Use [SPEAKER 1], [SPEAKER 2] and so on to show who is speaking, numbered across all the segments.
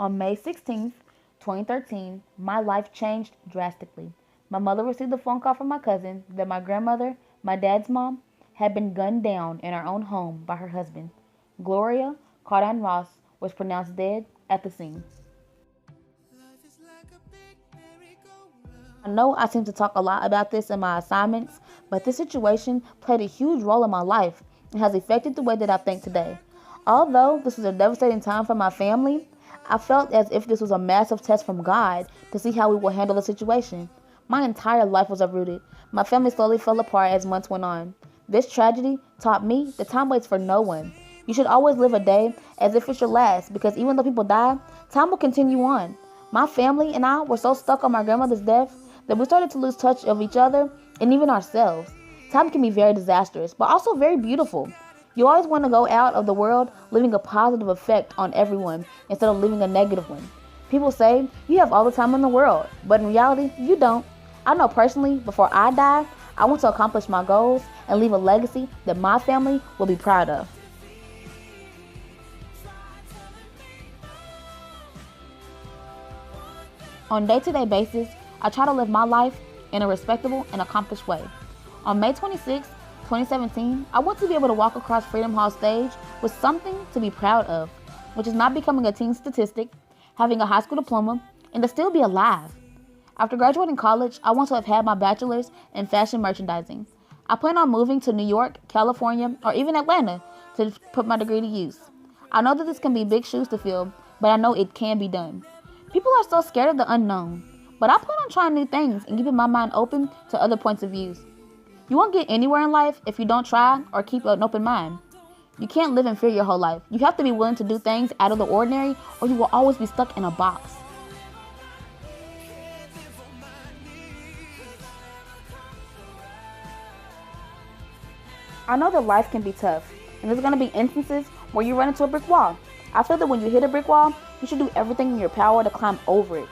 [SPEAKER 1] On May 16th, 2013, my life changed drastically. My mother received a phone call from my cousin that my grandmother, my dad's mom, had been gunned down in her own home by her husband. Gloria Cardine Ross was pronounced dead at the scene. I know I seem to talk a lot about this in my assignments, but this situation played a huge role in my life and has affected the way that I think today. Although this was a devastating time for my family, I felt as if this was a massive test from God to see how we will handle the situation. My entire life was uprooted. My family slowly fell apart as months went on. This tragedy taught me that time waits for no one. You should always live a day as if it's your last, because even though people die, time will continue on. My family and I were so stuck on my grandmother's death that we started to lose touch of each other and even ourselves. Time can be very disastrous, but also very beautiful. You always want to go out of the world leaving a positive effect on everyone instead of leaving a negative one. People say you have all the time in the world, but in reality, you don't. I know personally, before I die, I want to accomplish my goals and leave a legacy that my family will be proud of. On a day-to-day basis, I try to live my life in a respectable and accomplished way. On May 26, 2017, I want to be able to walk across Freedom Hall stage with something to be proud of, which is not becoming a teen statistic, having a high school diploma, and to still be alive. After graduating college, I want to have had my bachelor's in fashion merchandising. I plan on moving to New York, California, or even Atlanta to put my degree to use. I know that this can be big shoes to fill, but I know it can be done. People are so scared of the unknown, but I plan on trying new things and keeping my mind open to other points of views. You won't get anywhere in life if you don't try or keep an open mind. You can't live in fear your whole life. You have to be willing to do things out of the ordinary, or you will always be stuck in a box. I know that life can be tough, and there's going to be instances where you run into a brick wall. I feel that when you hit a brick wall, you should do everything in your power to climb over it,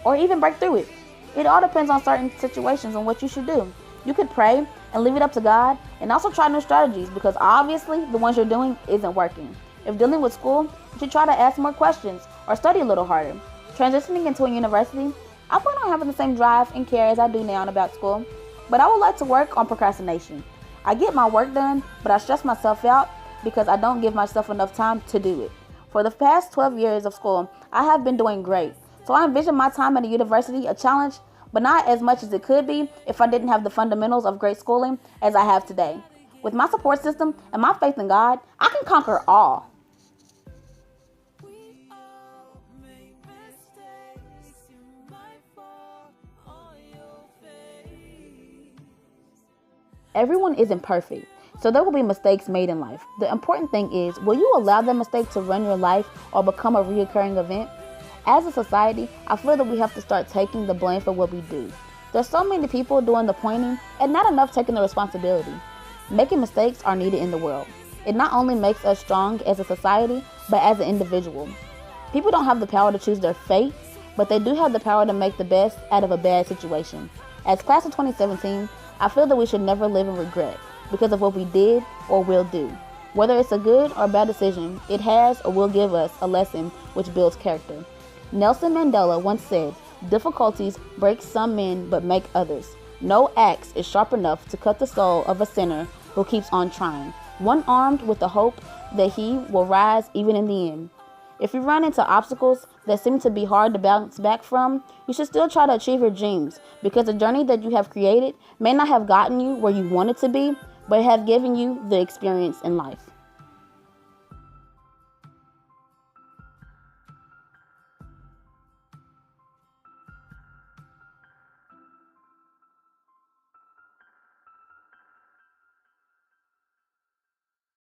[SPEAKER 1] or even break through it. It all depends on certain situations and what you should do. You could pray and leave it up to God, and also try new strategies, because obviously the ones you're doing isn't working. If dealing with school, you should try to ask more questions or study a little harder. Transitioning into a university, I plan on having the same drive and care as I do now about school, but I would like to work on procrastination. I get my work done, but I stress myself out because I don't give myself enough time to do it. For the past 12 years of school, I have been doing great, so I envision my time at a university a challenge, but not as much as it could be if I didn't have the fundamentals of great schooling as I have today. With my support system and my faith in God, I can conquer all. Everyone isn't perfect, so there will be mistakes made in life. The important thing is, will you allow that mistake to run your life or become a recurring event? As a society, I feel that we have to start taking the blame for what we do. There's so many people doing the pointing and not enough taking the responsibility. Making mistakes are needed in the world. It not only makes us strong as a society, but as an individual. People don't have the power to choose their fate, but they do have the power to make the best out of a bad situation. As class of 2017, I feel that we should never live in regret because of what we did or will do. Whether it's a good or bad decision, it has or will give us a lesson which builds character. Nelson Mandela once said, "Difficulties break some men but make others. No axe is sharp enough to cut the soul of a sinner who keeps on trying, one armed with the hope that he will rise even in the end." If you run into obstacles that seem to be hard to bounce back from, you should still try to achieve your dreams, because the journey that you have created may not have gotten you where you wanted to be, but have given you the experience in life.